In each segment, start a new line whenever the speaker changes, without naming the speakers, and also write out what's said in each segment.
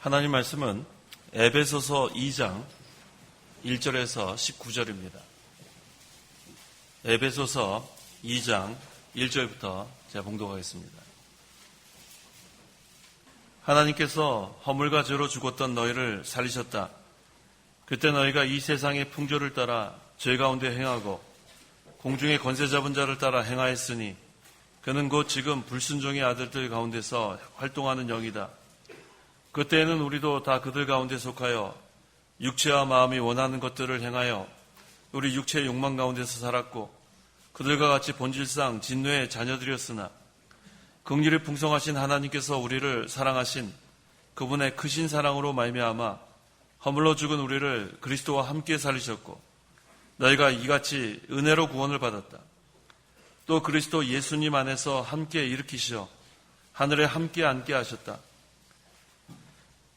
하나님 말씀은 에베소서 2장 1절에서 19절입니다. 에베소서 2장 1절부터 제가 봉독하겠습니다. 하나님께서 허물과 죄로 죽었던 너희를 살리셨다. 그때 너희가 이 세상의 풍조를 따라 죄 가운데 행하고 공중의 권세 잡은 자를 따라 행하였으니 그는 곧 지금 불순종의 아들들 가운데서 활동하는 영이다. 그때에는 우리도 다 그들 가운데 속하여 육체와 마음이 원하는 것들을 행하여 우리 육체의 욕망 가운데서 살았고 그들과 같이 본질상 진노의 자녀들이었으나 긍휼이 풍성하신 하나님께서 우리를 사랑하신 그분의 크신 사랑으로 말미암아 허물로 죽은 우리를 그리스도와 함께 살리셨고 너희가 이같이 은혜로 구원을 받았다. 또 그리스도 예수님 안에서 함께 일으키시어 하늘에 함께 앉게 하셨다.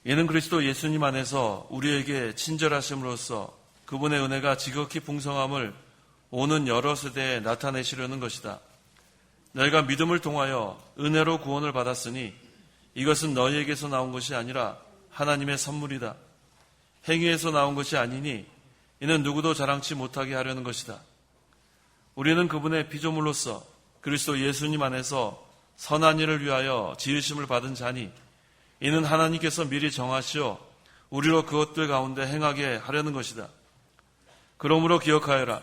이는 그리스도 예수님 안에서 우리에게 친절하심으로써 그분의 은혜가 지극히 풍성함을 오는 여러 세대에 나타내시려는 것이다. 너희가 믿음을 통하여 은혜로 구원을 받았으니 이것은 너희에게서 나온 것이 아니라 하나님의 선물이다. 행위에서 나온 것이 아니니 이는 누구도 자랑치 못하게 하려는 것이다. 우리는 그분의 피조물로서 그리스도 예수님 안에서 선한 일을 위하여 지으심을 받은 자니 이는 하나님께서 미리 정하시어 우리로 그것들 가운데 행하게 하려는 것이다. 그러므로 기억하여라.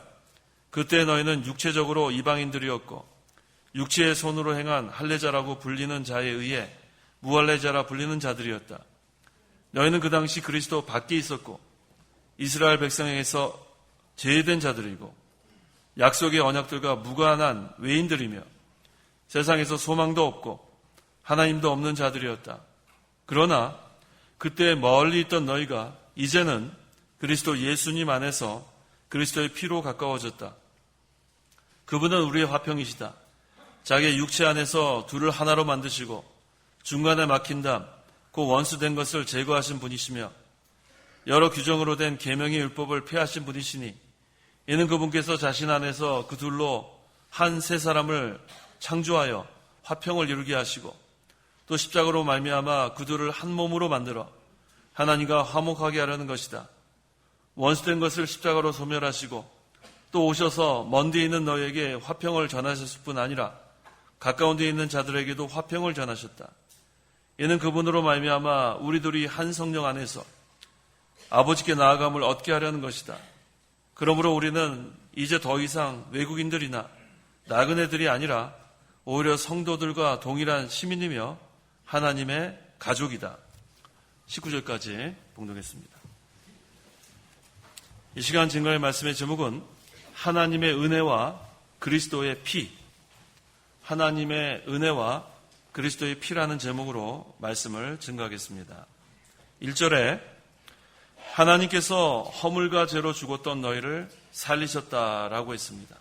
그때 너희는 육체적으로 이방인들이었고 육체의 손으로 행한 할례자라고 불리는 자에 의해 무할례자라 불리는 자들이었다. 너희는 그 당시 그리스도 밖에 있었고 이스라엘 백성에게서 제외된 자들이고 약속의 언약들과 무관한 외인들이며 세상에서 소망도 없고 하나님도 없는 자들이었다. 그러나 그때 멀리 있던 너희가 이제는 그리스도 예수님 안에서 그리스도의 피로 가까워졌다. 그분은 우리의 화평이시다. 자기의 육체 안에서 둘을 하나로 만드시고 중간에 막힌 담, 그 원수된 것을 제거하신 분이시며 여러 규정으로 된 계명의 율법을 폐하신 분이시니 이는 그분께서 자신 안에서 그 둘로 한 새 사람을 창조하여 화평을 이루게 하시고 또 십자가로 말미암아 그 둘을 한 몸으로 만들어 하나님과 화목하게 하려는 것이다. 원수된 것을 십자가로 소멸하시고 또 오셔서 먼 데 있는 너희에게 화평을 전하셨을 뿐 아니라 가까운 데 있는 자들에게도 화평을 전하셨다. 이는 그분으로 말미암아 우리들이 한 성령 안에서 아버지께 나아감을 얻게 하려는 것이다. 그러므로 우리는 이제 더 이상 외국인들이나 나그네들이 아니라 오히려 성도들과 동일한 시민이며 하나님의 가족이다. 19절까지 봉독했습니다. 이 시간 증거의 말씀의 제목은 하나님의 은혜와 그리스도의 피, 하나님의 은혜와 그리스도의 피라는 제목으로 말씀을 증거하겠습니다. 1절에 하나님께서 허물과 죄로 죽었던 너희를 살리셨다라고 했습니다.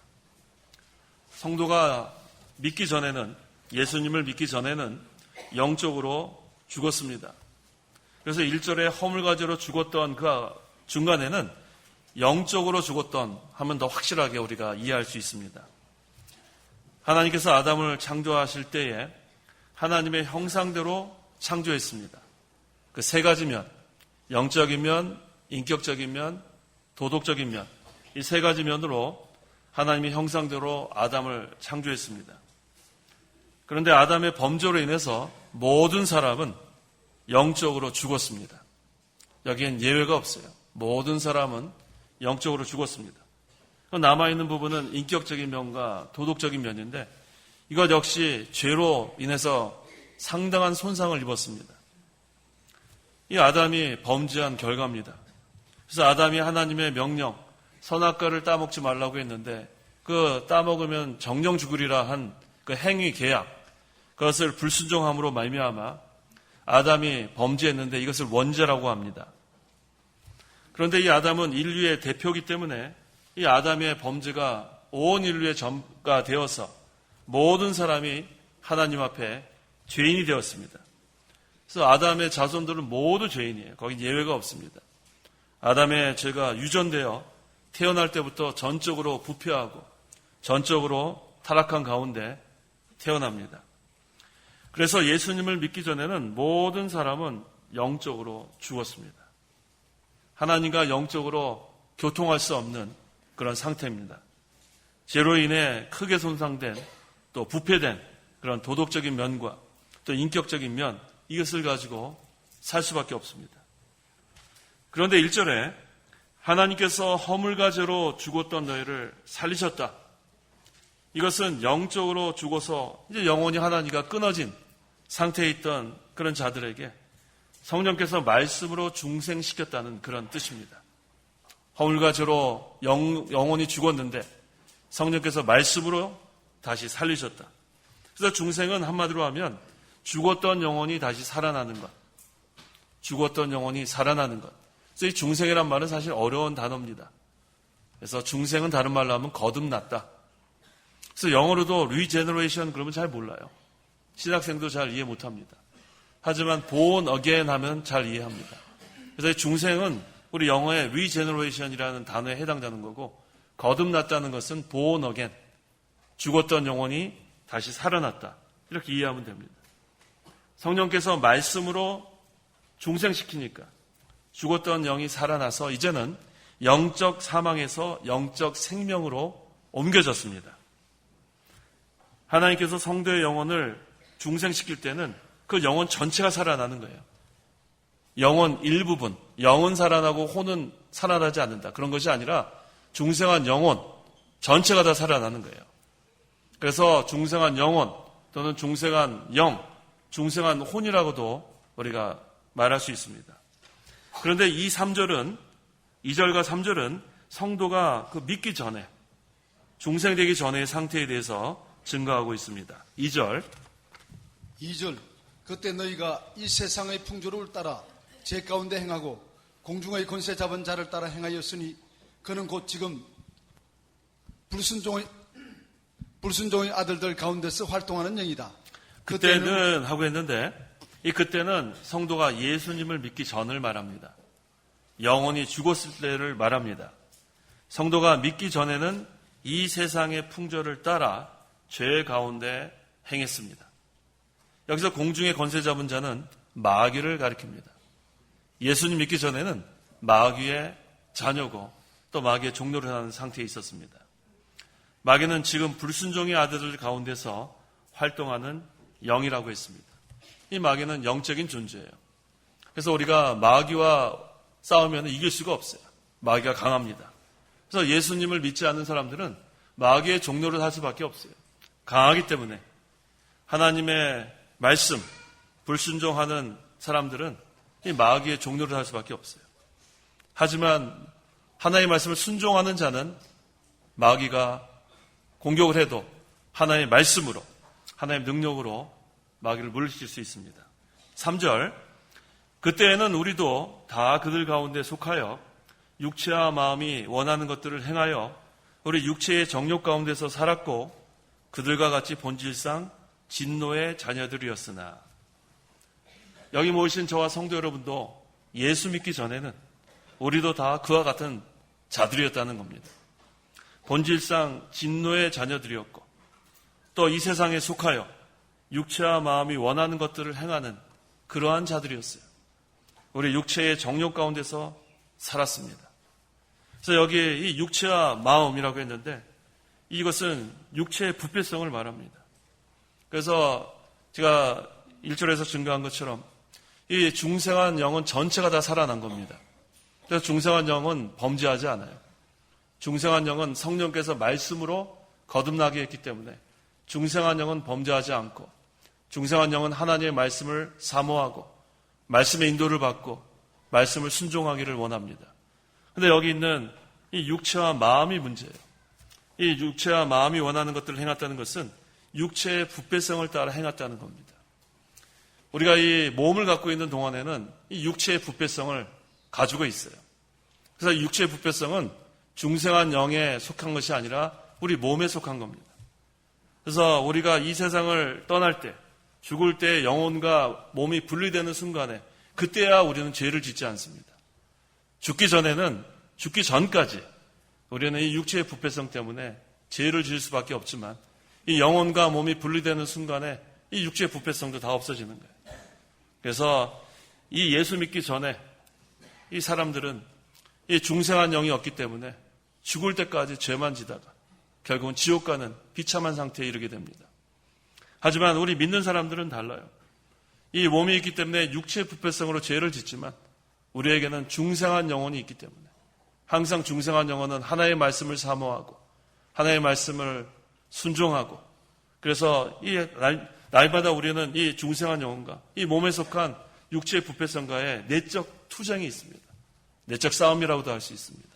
성도가 믿기 전에는, 예수님을 믿기 전에는 영적으로 죽었습니다. 그래서 1절에 허물과 죄로 죽었던 그 중간에는 영적으로 죽었던 하면 더 확실하게 우리가 이해할 수 있습니다. 하나님께서 아담을 창조하실 때에 하나님의 형상대로 창조했습니다. 그 세 가지 면, 영적인 면, 인격적인 면, 도덕적인 면, 이 세 가지 면으로 하나님의 형상대로 아담을 창조했습니다. 그런데 아담의 범죄로 인해서 모든 사람은 영적으로 죽었습니다. 여기엔 예외가 없어요. 모든 사람은 영적으로 죽었습니다. 남아있는 부분은 인격적인 면과 도덕적인 면인데 이것 역시 죄로 인해서 상당한 손상을 입었습니다. 이 아담이 범죄한 결과입니다. 그래서 아담이 하나님의 명령, 선악과를 따먹지 말라고 했는데 그 따먹으면 정령 죽으리라 한 그 행위 계약, 그것을 불순종함으로 말미암아 아담이 범죄했는데 이것을 원죄라고 합니다. 그런데 이 아담은 인류의 대표이기 때문에 이 아담의 범죄가 온 인류의 전가 되어서 모든 사람이 하나님 앞에 죄인이 되었습니다. 그래서 아담의 자손들은 모두 죄인이에요. 거긴 예외가 없습니다. 아담의 죄가 유전되어 태어날 때부터 전적으로 부패하고 전적으로 타락한 가운데 태어납니다. 그래서 예수님을 믿기 전에는 모든 사람은 영적으로 죽었습니다. 하나님과 영적으로 교통할 수 없는 그런 상태입니다. 죄로 인해 크게 손상된 또 부패된 그런 도덕적인 면과 또 인격적인 면, 이것을 가지고 살 수밖에 없습니다. 그런데 1절에 하나님께서 허물과 죄로 죽었던 너희를 살리셨다. 이것은 영적으로 죽어서 이제 영원히 하나님과 끊어진 상태에 있던 그런 자들에게 성령께서 말씀으로 중생시켰다는 그런 뜻입니다. 허물과 죄로 영원히 죽었는데 성령께서 말씀으로 다시 살리셨다. 그래서 중생은 한마디로 하면 죽었던 영혼이 다시 살아나는 것. 죽었던 영혼이 살아나는 것. 그래서 이 중생이란 말은 사실 어려운 단어입니다. 그래서 중생은 다른 말로 하면 거듭났다. 그래서 영어로도 리제너레이션 그러면 잘 몰라요. 신학생도 잘 이해 못합니다. 하지만 born again 하면 잘 이해합니다. 그래서 이 중생은 우리 영어의 리제너레이션이라는 단어에 해당되는 거고, 거듭났다는 것은 born again, 죽었던 영혼이 다시 살아났다, 이렇게 이해하면 됩니다. 성령께서 말씀으로 중생시키니까 죽었던 영이 살아나서 이제는 영적 사망에서 영적 생명으로 옮겨졌습니다. 하나님께서 성도의 영혼을 중생시킬 때는 그 영혼 전체가 살아나는 거예요. 영혼 일부분, 영은 살아나고 혼은 살아나지 않는다, 그런 것이 아니라 중생한 영혼 전체가 다 살아나는 거예요. 그래서 중생한 영혼 또는 중생한 영, 중생한 혼이라고도 우리가 말할 수 있습니다. 그런데 이 3절은, 2절과 3절은 성도가 그 믿기 전에, 중생되기 전의 상태에 대해서 증거하고 있습니다. 2절
그때 너희가 이 세상의 풍조를 따라 제 가운데 행하고 공중의 권세 잡은 자를 따라 행하였으니 그는 곧 지금 불순종의 아들들 가운데서 활동하는 영이다.
그때는 하고 했는데, 이 그때는 성도가 예수님을 믿기 전을 말합니다. 영혼이 죽었을 때를 말합니다. 성도가 믿기 전에는 이 세상의 풍조를 따라 죄 가운데 행했습니다. 여기서 공중의 권세 잡은 자는 마귀를 가리킵니다. 예수님 믿기 전에는 마귀의 자녀고 또 마귀의 종노를 하는 상태에 있었습니다. 마귀는 지금 불순종의 아들들 가운데서 활동하는 영이라고 했습니다. 이 마귀는 영적인 존재예요. 그래서 우리가 마귀와 싸우면 이길 수가 없어요. 마귀가 강합니다. 그래서 예수님을 믿지 않는 사람들은 마귀의 종노를 할 수밖에 없어요. 강하기 때문에 하나님의 말씀, 불순종하는 사람들은 이 마귀의 종노를 할 수밖에 없어요. 하지만 하나님의 말씀을 순종하는 자는 마귀가 공격을 해도 하나님의 말씀으로, 하나님의 능력으로 마귀를 물리칠 수 있습니다. 3절, 그때에는 우리도 다 그들 가운데 속하여 육체와 마음이 원하는 것들을 행하여 우리 육체의 정욕 가운데서 살았고 그들과 같이 본질상 진노의 자녀들이었으나. 여기 모이신 저와 성도 여러분도 예수 믿기 전에는 우리도 다 그와 같은 자들이었다는 겁니다. 본질상 진노의 자녀들이었고 또 이 세상에 속하여 육체와 마음이 원하는 것들을 행하는 그러한 자들이었어요. 우리 육체의 정욕 가운데서 살았습니다. 그래서 여기 이 육체와 마음이라고 했는데 이것은 육체의 부패성을 말합니다. 그래서 제가 1절에서 증거한 것처럼 이 중생한 영은 전체가 다 살아난 겁니다. 그래서 중생한 영은 범죄하지 않아요. 중생한 영은 성령께서 말씀으로 거듭나게 했기 때문에 중생한 영은 범죄하지 않고, 중생한 영은 하나님의 말씀을 사모하고 말씀의 인도를 받고 말씀을 순종하기를 원합니다. 그런데 여기 있는 이 육체와 마음이 문제예요. 이 육체와 마음이 원하는 것들을 행했다는 것은 육체의 부패성을 따라 행했다는 겁니다. 우리가 이 몸을 갖고 있는 동안에는 이 육체의 부패성을 가지고 있어요. 그래서 이 육체의 부패성은 중생한 영에 속한 것이 아니라 우리 몸에 속한 겁니다. 그래서 우리가 이 세상을 떠날 때, 죽을 때 영혼과 몸이 분리되는 순간에 그때야 우리는 죄를 짓지 않습니다. 죽기 전까지 우리는 이 육체의 부패성 때문에 죄를 지을 수밖에 없지만 이 영혼과 몸이 분리되는 순간에 이 육체의 부패성도 다 없어지는 거예요. 그래서 이 예수 믿기 전에 이 사람들은 이 중생한 영이 없기 때문에 죽을 때까지 죄만 지다가 결국은 지옥 가는 비참한 상태에 이르게 됩니다. 하지만 우리 믿는 사람들은 달라요. 이 몸이 있기 때문에 육체의 부패성으로 죄를 짓지만 우리에게는 중생한 영혼이 있기 때문에 항상 중생한 영혼은 하나의 말씀을 사모하고 하나의 말씀을 순종하고 그래서 이 날마다 우리는 이 중생한 영혼과 이 몸에 속한 육체의 부패성과의 내적 투쟁이 있습니다. 내적 싸움이라고도 할 수 있습니다.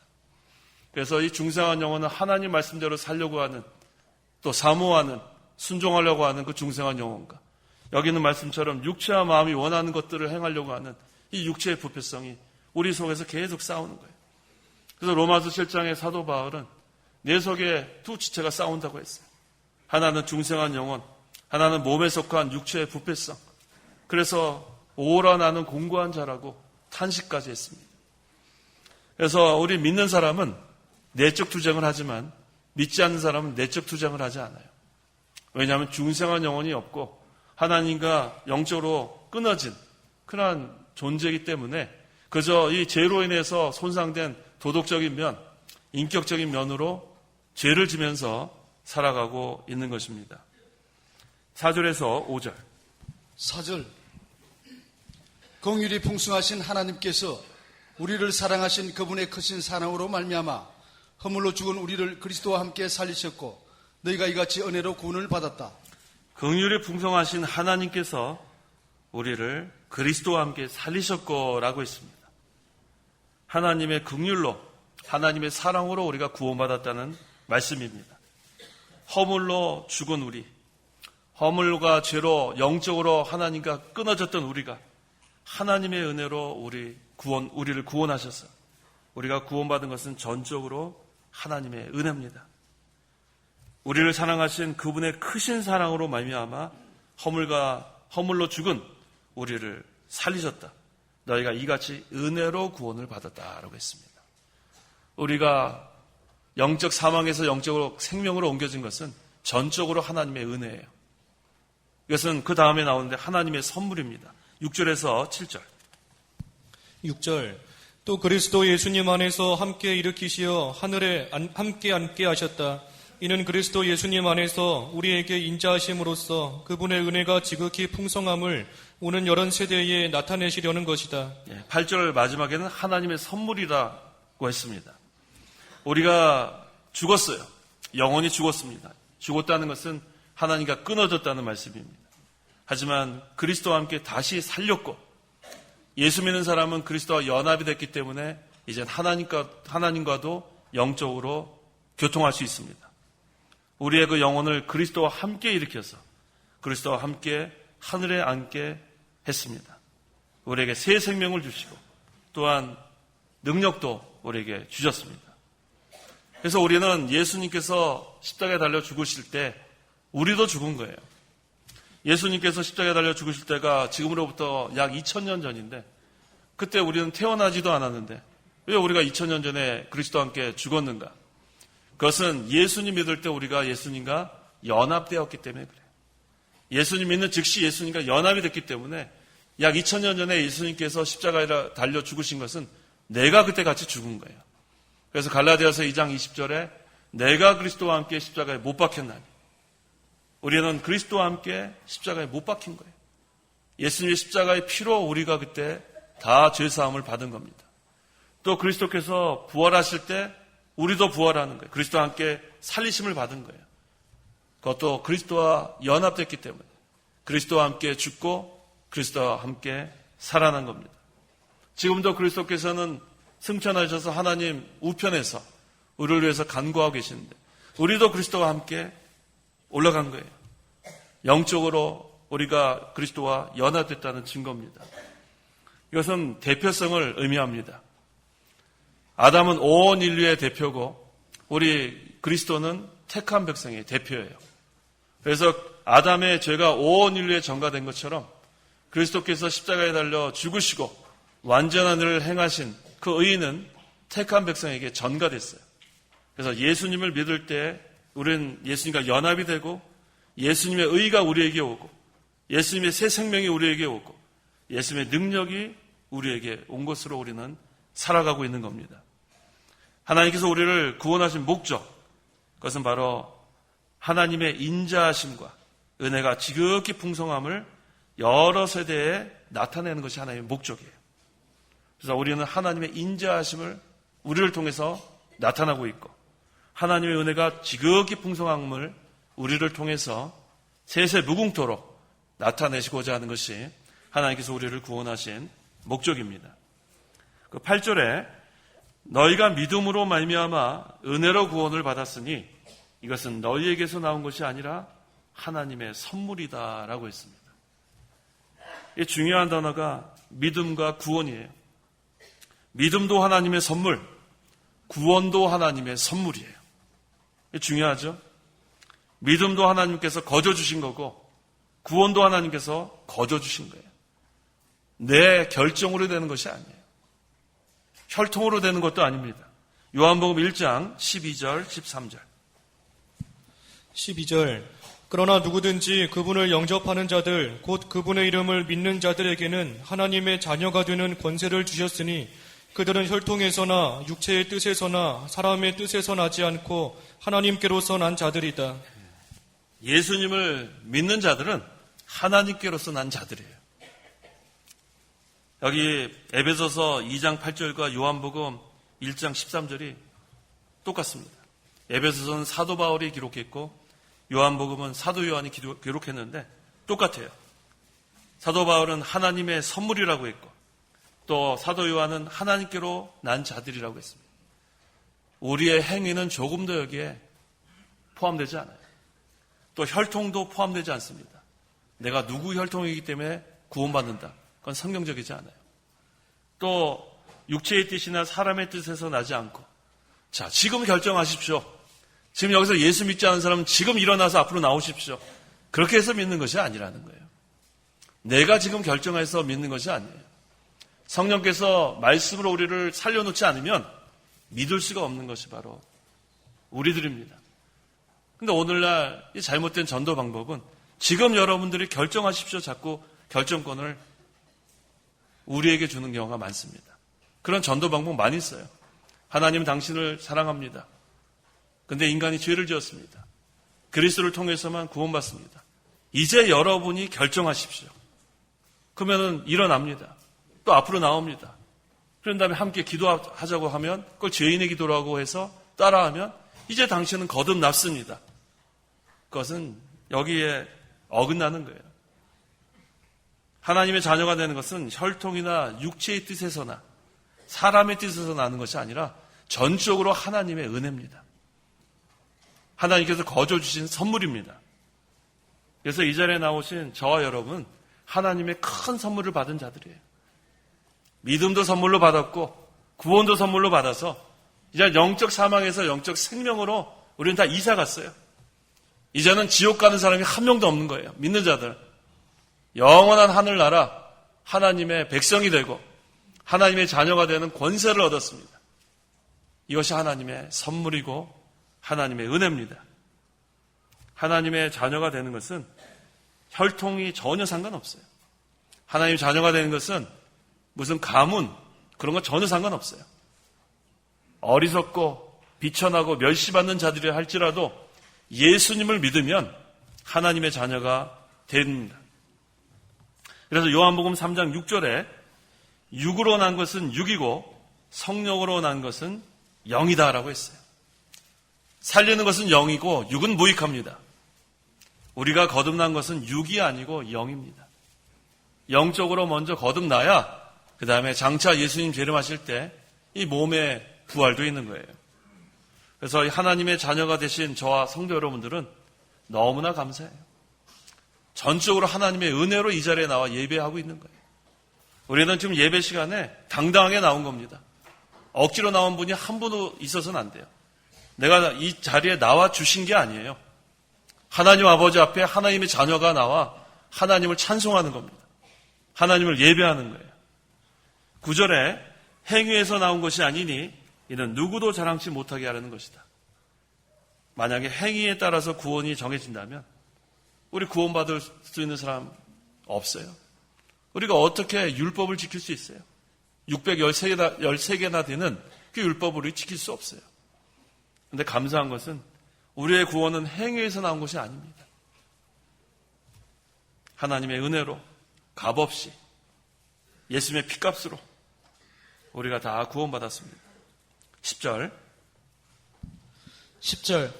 그래서 이 중생한 영혼은 하나님 말씀대로 살려고 하는 또 사모하는 순종하려고 하는 그 중생한 영혼과 여기 있는 말씀처럼 육체와 마음이 원하는 것들을 행하려고 하는 이 육체의 부패성이 우리 속에서 계속 싸우는 거예요. 그래서 로마서 7장의 사도 바울은 내 속에 두 지체가 싸운다고 했어요. 하나는 중생한 영혼, 하나는 몸에 속한 육체의 부패성. 그래서 오라 나는 공고한 자라고 탄식까지 했습니다. 그래서 우리 믿는 사람은 내적 투쟁을 하지만 믿지 않는 사람은 내적 투쟁을 하지 않아요. 왜냐하면 중생한 영혼이 없고 하나님과 영적으로 끊어진 그러한 존재이기 때문에 그저 이 죄로 인해서 손상된 도덕적인 면, 인격적인 면으로 죄를 지면서 살아가고 있는 것입니다. 4절에서 5절.
4절. 긍휼이 풍성하신 하나님께서 우리를 사랑하신 그분의 크신 사랑으로 말미암아 허물로 죽은 우리를 그리스도와 함께 살리셨고 너희가 이같이 은혜로 구원을 받았다.
긍휼이 풍성하신 하나님께서 우리를 그리스도와 함께 살리셨고라고 했습니다. 하나님의 긍휼로 하나님의 사랑으로 우리가 구원받았다는 말씀입니다. 허물로 죽은 우리, 허물과 죄로 영적으로 하나님과 끊어졌던 우리가 하나님의 은혜로 우리를 구원하셔서 우리가 구원받은 것은 전적으로 하나님의 은혜입니다. 우리를 사랑하신 그분의 크신 사랑으로 말미암아 허물로 죽은 우리를 살리셨다. 너희가 이같이 은혜로 구원을 받았다라고 했습니다. 우리가 영적 사망에서 영적으로 생명으로 옮겨진 것은 전적으로 하나님의 은혜예요. 이것은 그 다음에 나오는데 하나님의 선물입니다. 6절에서 7절.
6절. 또 그리스도 예수님 안에서 함께 일으키시어 하늘에 함께 앉게 하셨다. 이는 그리스도 예수님 안에서 우리에게 인자하심으로써 그분의 은혜가 지극히 풍성함을 오는 여러 세대에 나타내시려는 것이다.
8절 마지막에는 하나님의 선물이라고 했습니다. 우리가 죽었어요. 영원히 죽었습니다. 죽었다는 것은 하나님과 끊어졌다는 말씀입니다. 하지만 그리스도와 함께 다시 살렸고 예수 믿는 사람은 그리스도와 연합이 됐기 때문에 이젠 하나님과도 영적으로 교통할 수 있습니다. 우리의 그 영혼을 그리스도와 함께 일으켜서 그리스도와 함께 하늘에 앉게 했습니다. 우리에게 새 생명을 주시고 또한 능력도 우리에게 주셨습니다. 그래서 우리는 예수님께서 십자가에 달려 죽으실 때 우리도 죽은 거예요. 예수님께서 십자가에 달려 죽으실 때가 지금으로부터 약 2000년 전인데 그때 우리는 태어나지도 않았는데 왜 우리가 2000년 전에 그리스도와 함께 죽었는가? 그것은 예수님 믿을 때 우리가 예수님과 연합되었기 때문에 그래요. 예수님 믿는 즉시 예수님과 연합이 됐기 때문에 약 2000년 전에 예수님께서 십자가에 달려 죽으신 것은 내가 그때 같이 죽은 거예요. 그래서 갈라디아서 2장 20절에 내가 그리스도와 함께 십자가에 못 박혔나니 우리는 그리스도와 함께 십자가에 못 박힌 거예요. 예수님의 십자가의 피로 우리가 그때 다 죄사함을 받은 겁니다. 또 그리스도께서 부활하실 때 우리도 부활하는 거예요. 그리스도와 함께 살리심을 받은 거예요. 그것도 그리스도와 연합됐기 때문에 그리스도와 함께 죽고 그리스도와 함께 살아난 겁니다. 지금도 그리스도께서는 승천하셔서 하나님 우편에서 우리를 위해서 간구하고 계시는데 우리도 그리스도와 함께 올라간 거예요. 영적으로 우리가 그리스도와 연합됐다는 증거입니다. 이것은 대표성을 의미합니다. 아담은 온 인류의 대표고 우리 그리스도는 택한 백성의 대표예요. 그래서 아담의 죄가 온 인류에 전가된 것처럼 그리스도께서 십자가에 달려 죽으시고 완전한 일을 행하신 그 의인은 택한 백성에게 전가됐어요. 그래서 예수님을 믿을 때 우리는 예수님과 연합이 되고 예수님의 의가 우리에게 오고 예수님의 새 생명이 우리에게 오고 예수님의 능력이 우리에게 온 것으로 우리는 살아가고 있는 겁니다. 하나님께서 우리를 구원하신 목적, 그것은 바로 하나님의 인자하심과 은혜가 지극히 풍성함을 여러 세대에 나타내는 것이 하나님의 목적이에요. 그래서 우리는 하나님의 인자하심을 우리를 통해서 나타나고 있고, 하나님의 은혜가 지극히 풍성함을 우리를 통해서 세세 무궁토록 나타내시고자 하는 것이 하나님께서 우리를 구원하신 목적입니다. 그 8절에 너희가 믿음으로 말미암아 은혜로 구원을 받았으니 이것은 너희에게서 나온 것이 아니라 하나님의 선물이다라고 했습니다. 이 중요한 단어가 믿음과 구원이에요. 믿음도 하나님의 선물, 구원도 하나님의 선물이에요. 중요하죠? 믿음도 하나님께서 거저 주신 거고 구원도 하나님께서 거저 주신 거예요. 내 결정으로 되는 것이 아니에요. 혈통으로 되는 것도 아닙니다. 요한복음 1장 12절 13절
12절 그러나 누구든지 그분을 영접하는 자들 곧 그분의 이름을 믿는 자들에게는 하나님의 자녀가 되는 권세를 주셨으니 그들은 혈통에서나 육체의 뜻에서나 사람의 뜻에서 나지 않고 하나님께로서 난 자들이다.
예수님을 믿는 자들은 하나님께로서 난 자들이에요. 여기 에베소서 2장 8절과 요한복음 1장 13절이 똑같습니다. 에베소서는 사도 바울이 기록했고 요한복음은 사도 요한이 기록했는데 똑같아요. 사도 바울은 하나님의 선물이라고 했고 또 사도 요한은 하나님께로 난 자들이라고 했습니다. 우리의 행위는 조금도 여기에 포함되지 않아요. 또 혈통도 포함되지 않습니다. 내가 누구 혈통이기 때문에 구원받는다. 그건 성경적이지 않아요. 또 육체의 뜻이나 사람의 뜻에서 나지 않고 자, 지금 결정하십시오. 지금 여기서 예수 믿지 않은 사람은 지금 일어나서 앞으로 나오십시오. 그렇게 해서 믿는 것이 아니라는 거예요. 내가 지금 결정해서 믿는 것이 아니에요. 성령께서 말씀으로 우리를 살려놓지 않으면 믿을 수가 없는 것이 바로 우리들입니다. 근데 오늘날 이 잘못된 전도 방법은 지금 여러분들이 결정하십시오. 자꾸 결정권을 우리에게 주는 경우가 많습니다. 그런 전도 방법 많이 있어요. 하나님은 당신을 사랑합니다. 근데 인간이 죄를 지었습니다. 그리스도를 통해서만 구원받습니다. 이제 여러분이 결정하십시오. 그러면은 일어납니다. 또 앞으로 나옵니다. 그런 다음에 함께 기도하자고 하면 그걸 죄인의 기도라고 해서 따라하면 이제 당신은 거듭났습니다. 그것은 여기에 어긋나는 거예요. 하나님의 자녀가 되는 것은 혈통이나 육체의 뜻에서나 사람의 뜻에서 나는 것이 아니라 전적으로 하나님의 은혜입니다. 하나님께서 거저 주신 선물입니다. 그래서 이 자리에 나오신 저와 여러분 하나님의 큰 선물을 받은 자들이에요. 믿음도 선물로 받았고 구원도 선물로 받아서 이제 영적 사망에서 영적 생명으로 우리는 다 이사 갔어요. 이제는 지옥 가는 사람이 한 명도 없는 거예요. 믿는 자들. 영원한 하늘나라 하나님의 백성이 되고 하나님의 자녀가 되는 권세를 얻었습니다. 이것이 하나님의 선물이고 하나님의 은혜입니다. 하나님의 자녀가 되는 것은 혈통이 전혀 상관없어요. 하나님의 자녀가 되는 것은 무슨 가문 그런 거 전혀 상관없어요. 어리석고 비천하고 멸시받는 자들이 할지라도 예수님을 믿으면 하나님의 자녀가 됩니다. 그래서 요한복음 3장 6절에 육으로 난 것은 육이고 성령으로 난 것은 영이다라고 했어요. 살리는 것은 영이고 육은 무익합니다. 우리가 거듭난 것은 육이 아니고 영입니다. 영적으로 먼저 거듭나야 그 다음에 장차 예수님 재림하실 때 이 몸의 부활도 있는 거예요. 그래서 하나님의 자녀가 되신 저와 성도 여러분들은 너무나 감사해요. 전적으로 하나님의 은혜로 이 자리에 나와 예배하고 있는 거예요. 우리는 지금 예배 시간에 당당하게 나온 겁니다. 억지로 나온 분이 한 분도 있어서는 안 돼요. 내가 이 자리에 나와 주신 게 아니에요. 하나님 아버지 앞에 하나님의 자녀가 나와 하나님을 찬송하는 겁니다. 하나님을 예배하는 거예요. 9절에 행위에서 나온 것이 아니니 이는 누구도 자랑치 못하게 하려는 것이다. 만약에 행위에 따라서 구원이 정해진다면 우리 구원받을 수 있는 사람 없어요. 우리가 어떻게 율법을 지킬 수 있어요? 613개나 되는 그 율법을 우리 지킬 수 없어요. 그런데 감사한 것은 우리의 구원은 행위에서 나온 것이 아닙니다. 하나님의 은혜로 값없이 예수님의 피값으로 우리가 다 구원받았습니다. 10절
10절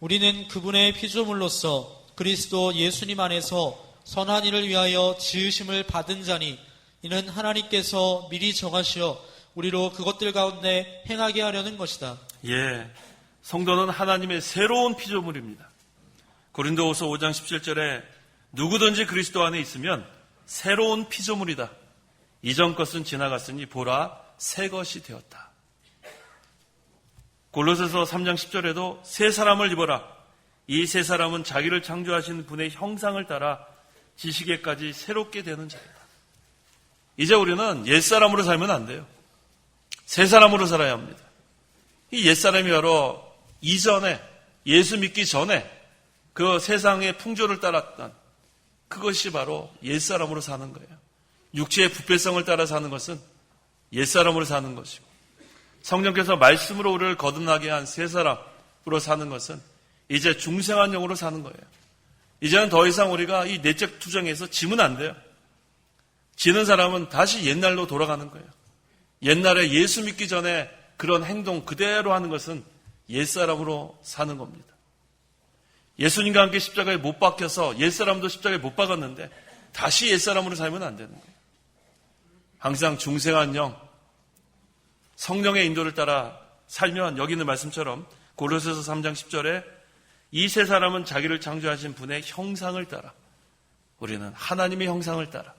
우리는 그분의 피조물로서 그리스도 예수님 안에서 선한 일을 위하여 지으심을 받은 자니 이는 하나님께서 미리 정하시어 우리로 그것들 가운데 행하게 하려는 것이다.
예, 성도는 하나님의 새로운 피조물입니다. 고린도후서 5장 17절에 누구든지 그리스도 안에 있으면 새로운 피조물이다. 이전 것은 지나갔으니 보라 새 것이 되었다. 골로새서 3장 10절에도 새 사람을 입어라. 이 새 사람은 자기를 창조하신 분의 형상을 따라 지식에까지 새롭게 되는 자이다. 이제 우리는 옛사람으로 살면 안 돼요. 새 사람으로 살아야 합니다. 이 옛사람이 바로 이전에 예수 믿기 전에 그 세상의 풍조를 따랐던 그것이 바로 옛사람으로 사는 거예요. 육체의 부패성을 따라 사는 것은 옛사람으로 사는 것이고 성령께서 말씀으로 우리를 거듭나게 한 새 사람으로 사는 것은 이제 중생한 영으로 사는 거예요. 이제는 더 이상 우리가 이 내적 투정에서 지면 안 돼요. 지는 사람은 다시 옛날로 돌아가는 거예요. 옛날에 예수 믿기 전에 그런 행동 그대로 하는 것은 옛사람으로 사는 겁니다. 예수님과 함께 십자가에 못 박혀서 옛사람도 십자가에 못 박았는데 다시 옛사람으로 살면 안 되는 거예요. 항상 중생한 영, 성령의 인도를 따라 살면 여기 있는 말씀처럼 골로새서 3장 10절에 이 세 사람은 자기를 창조하신 분의 형상을 따라 우리는 하나님의 형상을 따라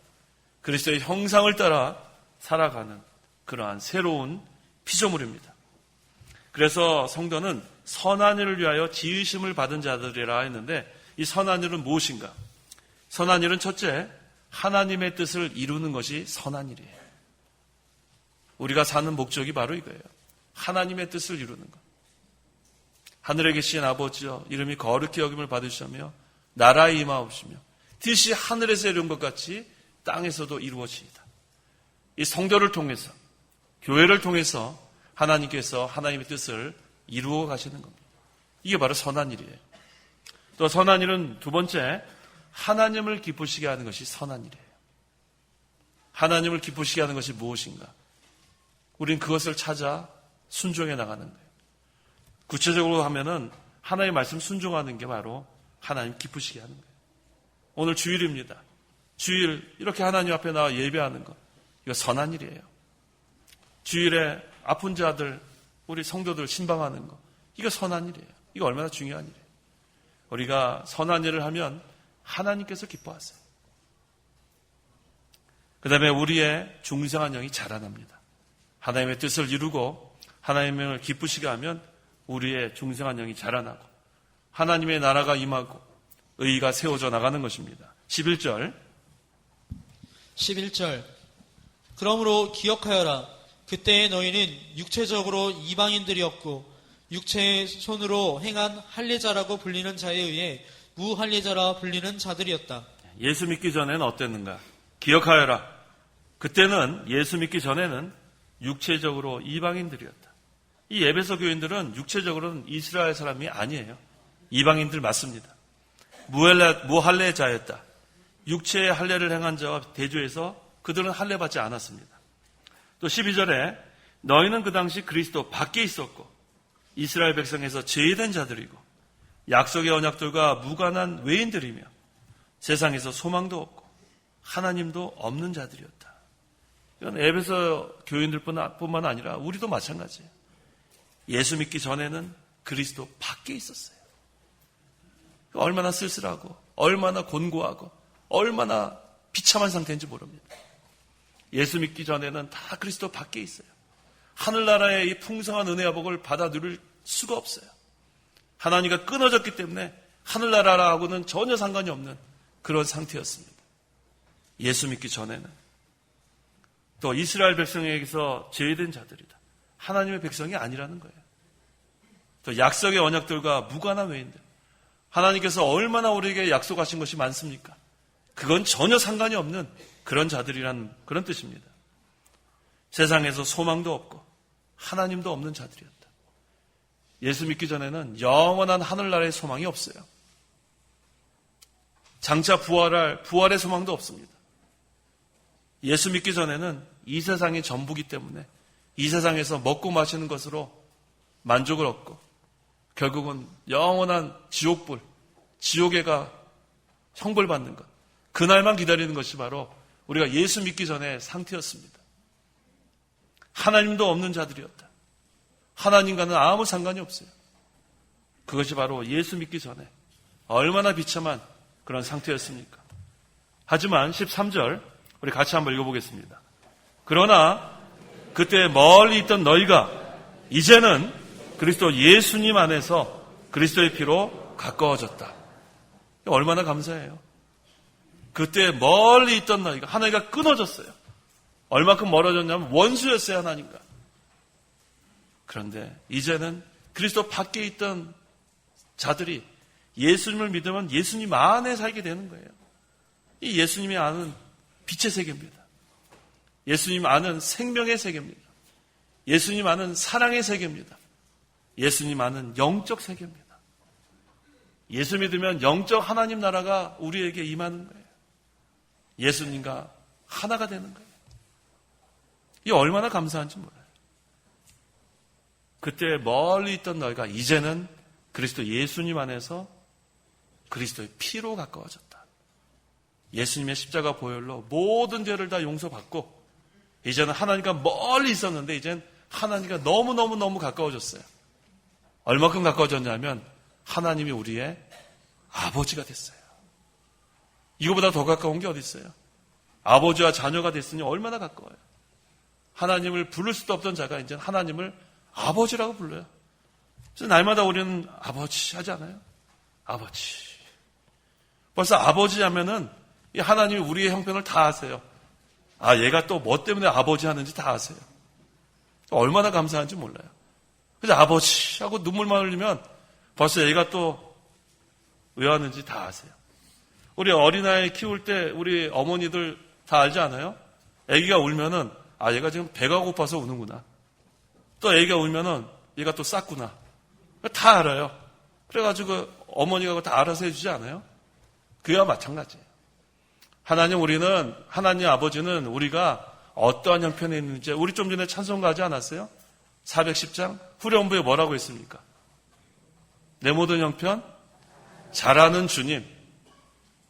그리스도의 형상을 따라 살아가는 그러한 새로운 피조물입니다. 그래서 성도는 선한 일을 위하여 지으심을 받은 자들이라 했는데 이 선한 일은 무엇인가? 선한 일은 첫째, 하나님의 뜻을 이루는 것이 선한 일이에요. 우리가 사는 목적이 바로 이거예요. 하나님의 뜻을 이루는 것. 하늘에 계신 아버지여 이름이 거룩히 여김을 받으시며 나라에 임하옵시며 뜻이 하늘에서 이룬 것 같이 땅에서도 이루어지이다. 이 성도를 통해서 교회를 통해서 하나님께서 하나님의 뜻을 이루어 가시는 겁니다. 이게 바로 선한 일이에요. 또 선한 일은 두 번째, 하나님을 기쁘시게 하는 것이 선한 일이에요. 하나님을 기쁘시게 하는 것이 무엇인가? 우린 그것을 찾아 순종해 나가는 거예요. 구체적으로 하면은 하나님의 말씀 순종하는 게 바로 하나님 기쁘시게 하는 거예요. 오늘 주일입니다. 주일 이렇게 하나님 앞에 나와 예배하는 것, 이거 선한 일이에요. 주일에 아픈 자들, 우리 성도들 신방하는 것, 이거 선한 일이에요. 이거 얼마나 중요한 일이에요. 우리가 선한 일을 하면 하나님께서 기뻐하세요. 그 다음에 우리의 중생한 영이 자라납니다. 하나님의 뜻을 이루고 하나님을 기쁘시게 하면 우리의 중생한 영이 자라나고 하나님의 나라가 임하고 의의가 세워져 나가는 것입니다. 11절
그러므로 기억하여라. 그때의 너희는 육체적으로 이방인들이었고 육체의 손으로 행한 할례자라고 불리는 자에 의해 무할례자라 불리는 자들이었다.
예수 믿기 전에는 어땠는가? 기억하여라. 그때는 예수 믿기 전에는 육체적으로 이방인들이었다. 이 에베소 교인들은 육체적으로는 이스라엘 사람이 아니에요. 이방인들 맞습니다. 무할례자였다. 육체의 할례를 행한 자와 대조해서 그들은 할례받지 않았습니다. 또 12절에 너희는 그 당시 그리스도 밖에 있었고 이스라엘 백성에서 제외된 자들이고 약속의 언약들과 무관한 외인들이며 세상에서 소망도 없고 하나님도 없는 자들이었다. 이건 에베소 교인들뿐만 아니라 우리도 마찬가지예요. 예수 믿기 전에는 그리스도 밖에 있었어요. 얼마나 쓸쓸하고 얼마나 곤고하고 얼마나 비참한 상태인지 모릅니다. 예수 믿기 전에는 다 그리스도 밖에 있어요. 하늘나라의 이 풍성한 은혜와 복을 받아 누릴 수가 없어요. 하나님과 끊어졌기 때문에 하늘나라하고는 전혀 상관이 없는 그런 상태였습니다. 예수 믿기 전에는. 또 이스라엘 백성에게서 제외된 자들이다. 하나님의 백성이 아니라는 거예요. 또 약속의 언약들과 무관한 외인들. 하나님께서 얼마나 우리에게 약속하신 것이 많습니까? 그건 전혀 상관이 없는 그런 자들이라는 그런 뜻입니다. 세상에서 소망도 없고 하나님도 없는 자들이었다. 예수 믿기 전에는 영원한 하늘나라의 소망이 없어요. 장차 부활의 소망도 없습니다. 예수 믿기 전에는 이 세상이 전부기 때문에 이 세상에서 먹고 마시는 것으로 만족을 얻고 결국은 영원한 지옥불, 지옥에가 형벌받는 것, 그날만 기다리는 것이 바로 우리가 예수 믿기 전의 상태였습니다. 하나님도 없는 자들이었다. 하나님과는 아무 상관이 없어요. 그것이 바로 예수 믿기 전에 얼마나 비참한 그런 상태였습니까? 하지만 13절 우리 같이 한번 읽어보겠습니다. 그러나 그때 멀리 있던 너희가 이제는 그리스도 예수님 안에서 그리스도의 피로 가까워졌다. 얼마나 감사해요. 그때 멀리 있던 너희가 하나님과 끊어졌어요. 얼마큼 멀어졌냐면 원수였어요, 하나님과. 그런데 이제는 그리스도 밖에 있던 자들이 예수님을 믿으면 예수님 안에 살게 되는 거예요. 이 예수님이 아는 빛의 세계입니다. 예수님 아는 생명의 세계입니다. 예수님 아는 사랑의 세계입니다. 예수님 아는 영적 세계입니다. 예수 믿으면 영적 하나님 나라가 우리에게 임하는 거예요. 예수님과 하나가 되는 거예요. 이 얼마나 감사한지 몰라요. 그때 멀리 있던 너희가 이제는 그리스도 예수님 안에서 그리스도의 피로 가까워졌다. 예수님의 십자가 보혈로 모든 죄를 다 용서받고 이제는 하나님과 멀리 있었는데 이제는 하나님과 너무너무 가까워졌어요. 얼마큼 가까워졌냐면 하나님이 우리의 아버지가 됐어요. 이거보다 더 가까운 게 어디 있어요? 아버지와 자녀가 됐으니 얼마나 가까워요. 하나님을 부를 수도 없던 자가 이제 하나님을 아버지라고 불러요. 그래서 날마다 우리는 아버지 하지 않아요? 아버지. 벌써 아버지 하면은 이 하나님이 우리의 형편을 다 아세요. 아, 얘가 또 뭐 때문에 아버지 하는지 다 아세요. 얼마나 감사한지 몰라요. 그래서 아버지 하고 눈물만 흘리면 벌써 얘가 또 왜 왔는지 다 아세요. 우리 어린아이 키울 때 우리 어머니들 다 알지 않아요? 아기가 울면은 아, 얘가 지금 배가 고파서 우는구나. 또 아기가 울면은 얘가 또 쌌구나. 다 알아요. 그래가지고 어머니가 다 알아서 해주지 않아요? 그와 마찬가지예요. 하나님 아버지는 우리가 어떠한 형편에 있는지 우리 좀 전에 찬송가 하지 않았어요? 410장 후렴부에 뭐라고 했습니까? 내 모든 형편 잘하는 주님,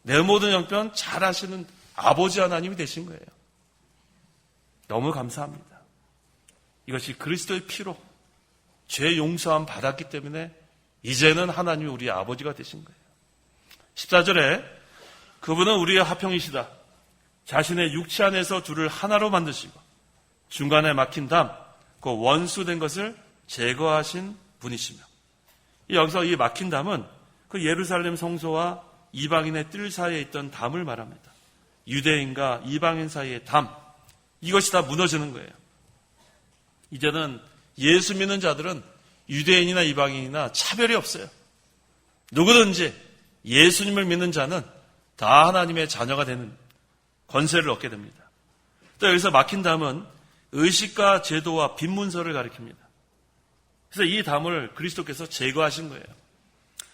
내 모든 형편 잘하시는 아버지 하나님이 되신 거예요. 너무 감사합니다. 이것이 그리스도의 피로 죄 용서함 받았기 때문에 이제는 하나님이 우리의 아버지가 되신 거예요. 14절에 그분은 우리의 화평이시다. 자신의 육체 안에서 둘을 하나로 만드시고 중간에 막힌 담, 그 원수된 것을 제거하신 분이시며, 여기서 이 막힌 담은 그 예루살렘 성소와 이방인의 뜰 사이에 있던 담을 말합니다. 유대인과 이방인 사이의 담, 이것이 다 무너지는 거예요. 이제는 예수 믿는 자들은 유대인이나 이방인이나 차별이 없어요. 누구든지 예수님을 믿는 자는 다 하나님의 자녀가 되는 권세를 얻게 됩니다. 또 여기서 막힌 담은 의식과 제도와 빈문서를 가리킵니다. 그래서 이 담을 그리스도께서 제거하신 거예요.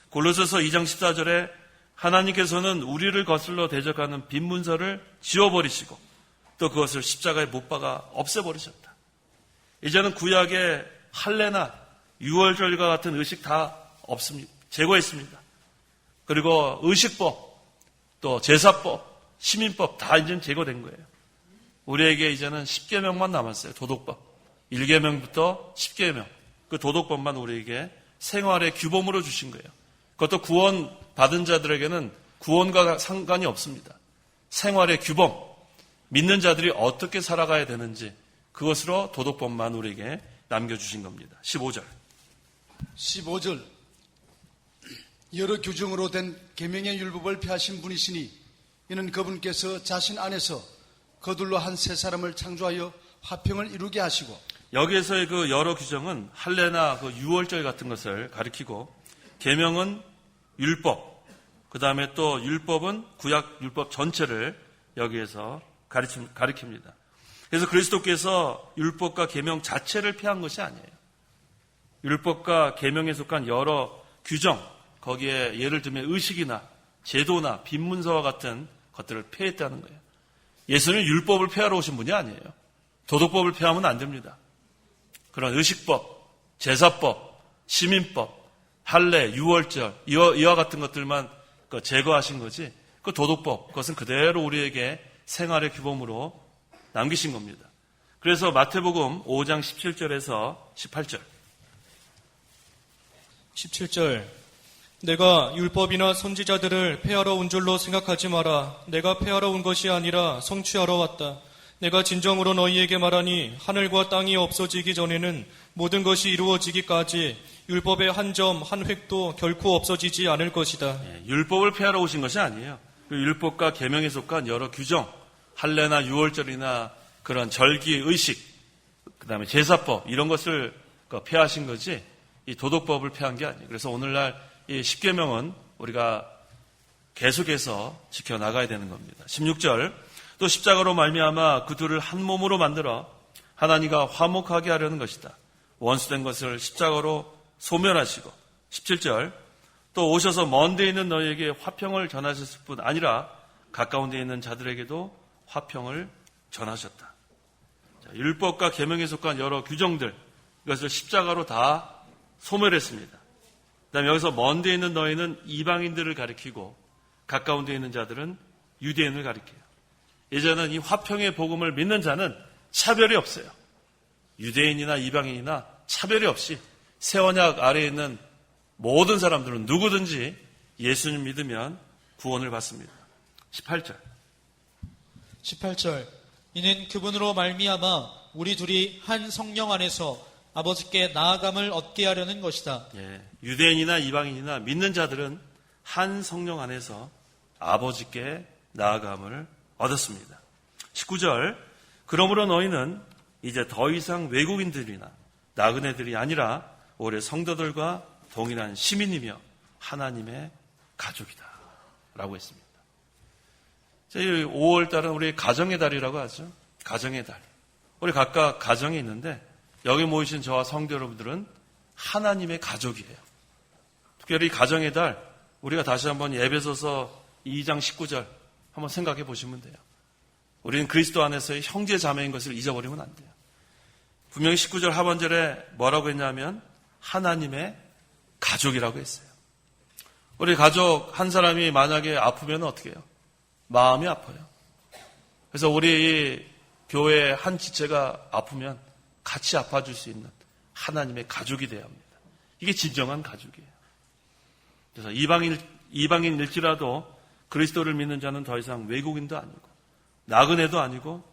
골로새서 2장 14절에 하나님께서는 우리를 거슬러 대적하는 빈문서를 지워버리시고 또 그것을 십자가에 못 박아 없애버리셨다. 이제는 구약의 할례나 유월절과 같은 의식 다 없습니다. 제거했습니다. 그리고 의식법, 또 제사법, 시민법 다 이제는 제거된 거예요. 우리에게 이제는 10계명만 남았어요. 도덕법. 1계명부터 10계명. 그 도덕법만 우리에게 생활의 규범으로 주신 거예요. 그것도 구원 받은 자들에게는 구원과 상관이 없습니다. 생활의 규범, 믿는 자들이 어떻게 살아가야 되는지 그것으로 도덕법만 우리에게 남겨주신 겁니다. 15절.
여러 규정으로 된 계명의 율법을 폐하신 분이시니 이는 그분께서 자신 안에서 거둘러 한 새 사람을 창조하여 화평을 이루게 하시고,
여기에서의 그 여러 규정은 할례나 그 유월절 같은 것을 가리키고, 계명은 율법, 그 다음에 또 율법은 구약 율법 전체를 여기에서 가리킵니다. 그래서 그리스도께서 율법과 계명 자체를 폐한 것이 아니에요. 율법과 계명에 속한 여러 규정, 거기에 예를 들면 의식이나 제도나 빈문서와 같은 것들을 폐했다는 거예요. 예수는 율법을 폐하러 오신 분이 아니에요. 도덕법을 폐하면 안 됩니다. 그런 의식법, 제사법, 시민법, 할례, 유월절 이와 같은 것들만 제거하신 거지, 그 도덕법, 그것은 그대로 우리에게 생활의 규범으로 남기신 겁니다. 그래서 마태복음 5장 17절에서 18절
17절 내가 율법이나 선지자들을 폐하러 온 줄로 생각하지 마라. 내가 폐하러 온 것이 아니라 성취하러 왔다. 내가 진정으로 너희에게 말하니 하늘과 땅이 없어지기 전에는 모든 것이 이루어지기까지 율법의 한 점, 한 획도 결코 없어지지 않을 것이다.
율법을 폐하러 오신 것이 아니에요. 그 율법과 계명에 속한 여러 규정, 할례나 유월절이나 그런 절기, 의식, 그다음에 제사법 이런 것을 폐하신 거지 이 도덕법을 폐한 게 아니에요. 그래서 오늘날 이 십계명은 우리가 계속해서 지켜나가야 되는 겁니다. 16절 또 십자가로 말미암아 그 둘을 한 몸으로 만들어 하나님과 화목하게 하려는 것이다. 원수된 것을 십자가로 소멸하시고 17절 또 오셔서 먼 데 있는 너희에게 화평을 전하셨을 뿐 아니라 가까운 데 있는 자들에게도 화평을 전하셨다. 자, 율법과 계명에 속한 여러 규정들 이것을 십자가로 다 소멸했습니다. 그다음에 여기서 먼 데 있는 너희는 이방인들을 가리키고 가까운 데 있는 자들은 유대인을 가리켜요. 이제는 이 화평의 복음을 믿는 자는 차별이 없어요. 유대인이나 이방인이나 차별이 없이 새 언약 아래에 있는 모든 사람들은 누구든지 예수님 믿으면 구원을 받습니다. 18절
18절 이는 그분으로 말미암아 우리 둘이 한 성령 안에서 아버지께 나아감을 얻게 하려는 것이다.
유대인이나 이방인이나 믿는 자들은 한 성령 안에서 아버지께 나아감을 얻었습니다. 19절 그러므로 너희는 이제 더 이상 외국인들이나 나그네들이 아니라 올해 성도들과 동일한 시민이며 하나님의 가족이다 라고 했습니다. 5월달은 우리 가정의 달이라고 하죠. 가정의 달. 우리 각각 가정이 있는데 여기 모이신 저와 성도 여러분들은 하나님의 가족이에요. 특별히 가정의 달 우리가 다시 한번 에베소서 2장 19절 한번 생각해 보시면 돼요. 우리는 그리스도 안에서의 형제 자매인 것을 잊어버리면 안 돼요. 분명히 19절 하반절에 뭐라고 했냐면 하나님의 가족이라고 했어요. 우리 가족 한 사람이 만약에 아프면 어떻게 해요? 마음이 아파요. 그래서 우리 교회 한 지체가 아프면 같이 아파줄 수 있는 하나님의 가족이 되어야 합니다. 이게 진정한 가족이에요. 그래서 이방인일지라도 그리스도를 믿는 자는 더 이상 외국인도 아니고 나그네도 아니고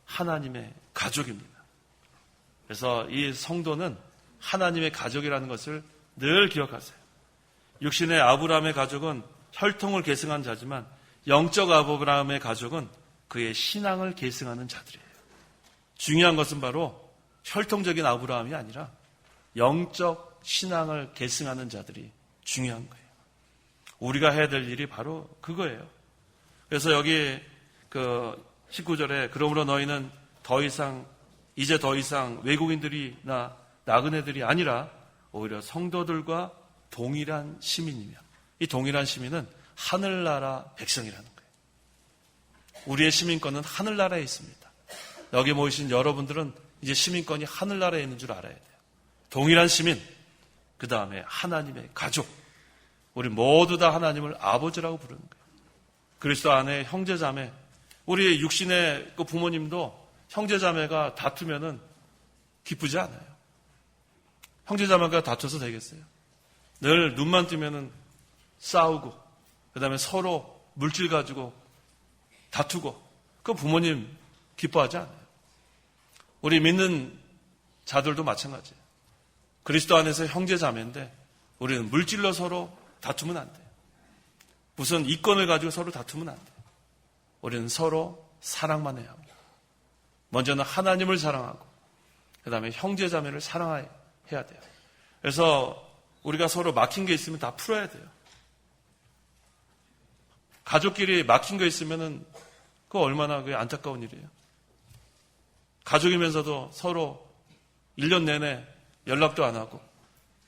하나님의 가족입니다. 그래서 이 성도는 하나님의 가족이라는 것을 늘 기억하세요. 육신의 아브라함의 가족은 혈통을 계승한 자지만 영적 아브라함의 가족은 그의 신앙을 계승하는 자들이에요. 중요한 것은 바로 혈통적인 아브라함이 아니라 영적 신앙을 계승하는 자들이 중요한 거예요. 우리가 해야 될 일이 바로 그거예요. 그래서 여기 19절에 그러므로 너희는 이제 더 이상 외국인들이나 나그네들이 아니라 오히려 성도들과 동일한 시민이며 이 동일한 시민은 하늘나라 백성이라는 거예요. 우리의 시민권은 하늘나라에 있습니다. 여기 모이신 여러분들은 이제 시민권이 하늘나라에 있는 줄 알아야 돼요. 동일한 시민, 그 다음에 하나님의 가족. 우리 모두 다 하나님을 아버지라고 부르는 거예요. 그리스도 안에 형제자매, 우리 육신의 그 부모님도 형제자매가 다투면은 기쁘지 않아요. 형제자매가 다투어서 되겠어요? 늘 눈만 뜨면은 싸우고, 그 다음에 서로 물질 가지고 다투고, 그 부모님 기뻐하지 않아요. 우리 믿는 자들도 마찬가지예요. 그리스도 안에서 형제자매인데 우리는 물질로 서로 다투면 안 돼요. 무슨 이권을 가지고 서로 다투면 안 돼요. 우리는 서로 사랑만 해야 합니다. 먼저는 하나님을 사랑하고 그 다음에 형제자매를 사랑해야 돼요. 그래서 우리가 서로 막힌 게 있으면 다 풀어야 돼요. 가족끼리 막힌 거 있으면은 그거 얼마나 안타까운 일이에요. 가족이면서도 서로 1년 내내 연락도 안 하고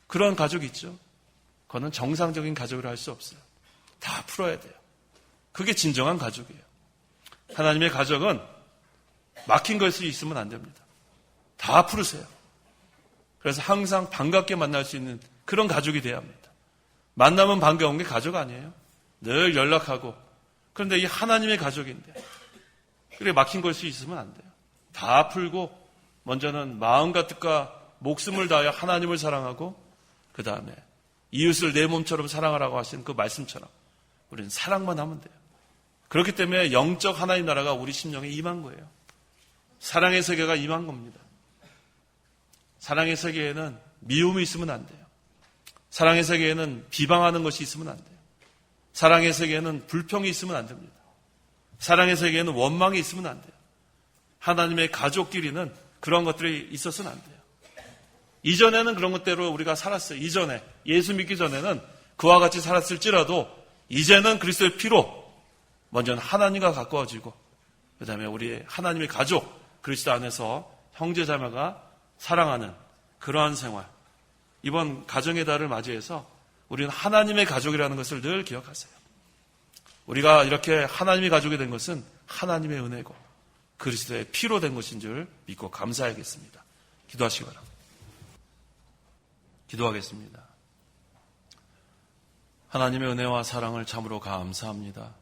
그런 가족이 있죠. 그거는 정상적인 가족이라 할 수 없어요. 다 풀어야 돼요. 그게 진정한 가족이에요. 하나님의 가족은 막힌 것이 있으면 안 됩니다. 다 풀으세요. 그래서 항상 반갑게 만날 수 있는 그런 가족이 돼야 합니다. 만나면 반가운 게 가족 아니에요. 늘 연락하고. 그런데 이 하나님의 가족인데 그래 막힌 것이 있으면 안 돼요. 다 풀고 먼저는 마음과 뜻과 목숨을 다하여 하나님을 사랑하고 그 다음에 이웃을 내 몸처럼 사랑하라고 하신 그 말씀처럼 우리는 사랑만 하면 돼요. 그렇기 때문에 영적 하나님 나라가 우리 심령에 임한 거예요. 사랑의 세계가 임한 겁니다. 사랑의 세계에는 미움이 있으면 안 돼요. 사랑의 세계에는 비방하는 것이 있으면 안 돼요. 사랑의 세계에는 불평이 있으면 안 됩니다. 사랑의 세계에는 원망이 있으면 안 돼요. 하나님의 가족끼리는 그런 것들이 있어서는 안 돼요. 이전에는 그런 것대로 우리가 살았어요. 이전에 예수 믿기 전에는 그와 같이 살았을지라도 이제는 그리스도의 피로 먼저는 하나님과 가까워지고 그 다음에 우리 하나님의 가족 그리스도 안에서 형제자매가 사랑하는 그러한 생활. 이번 가정의 달을 맞이해서 우리는 하나님의 가족이라는 것을 늘 기억하세요. 우리가 이렇게 하나님의 가족이 된 것은 하나님의 은혜고 그리스도의 피로 된 것인 줄 믿고 감사하겠습니다. 기도하시기 바랍니다. 기도하겠습니다. 하나님의 은혜와 사랑을 참으로 감사합니다.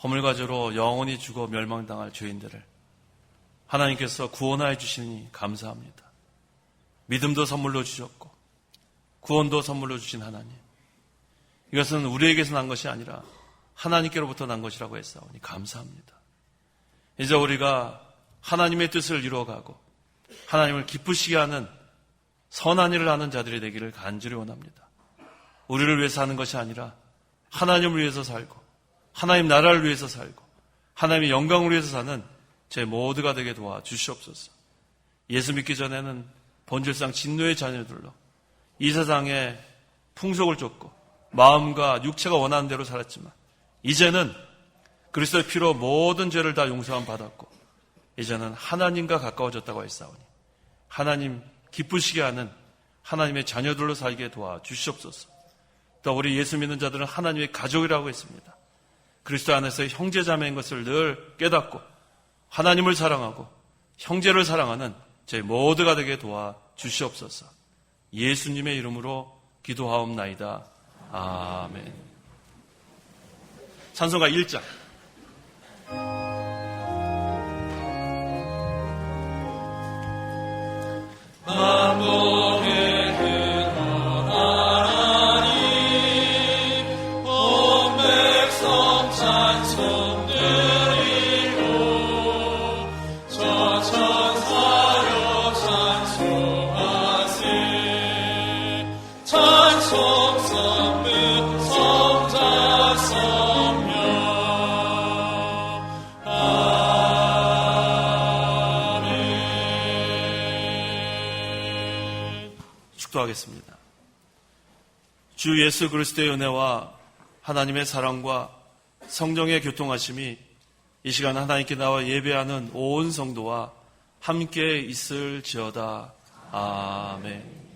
허물과죄로 영원히 죽어 멸망당할 죄인들을 하나님께서 구원하여 주시니 감사합니다. 믿음도 선물로 주셨고 구원도 선물로 주신 하나님. 이것은 우리에게서 난 것이 아니라 하나님께로부터 난 것이라고 했사오니 감사합니다. 이제 우리가 하나님의 뜻을 이루어가고 하나님을 기쁘시게 하는 선한 일을 하는 자들이 되기를 간절히 원합니다. 우리를 위해서 하는 것이 아니라 하나님을 위해서 살고 하나님 나라를 위해서 살고 하나님의 영광을 위해서 사는 제 모두가 되게 도와주시옵소서. 예수 믿기 전에는 본질상 진노의 자녀들로 이 세상에 풍속을 쫓고 마음과 육체가 원하는 대로 살았지만 이제는 그리스도의 피로 모든 죄를 다 용서함 받았고 이제는 하나님과 가까워졌다고 했사오니 하나님 기쁘시게 하는 하나님의 자녀들로 살게 도와주시옵소서. 또 우리 예수 믿는 자들은 하나님의 가족이라고 했습니다. 그리스도 안에서의 형제자매인 것을 늘 깨닫고 하나님을 사랑하고 형제를 사랑하는 저희 모두가 되게 도와주시옵소서. 예수님의 이름으로 기도하옵나이다. 아멘. 찬송가 1장.
만복의 근원 하나님 온 백성 찬송 드리고 저 천사여 찬송하세 찬송 선물 성자 성령
축도하겠습니다. 주 예수 그리스도의 은혜와 하나님의 사랑과 성령의 교통하심이 이 시간 하나님께 나와 예배하는 온 성도와 함께 있을지어다. 아멘.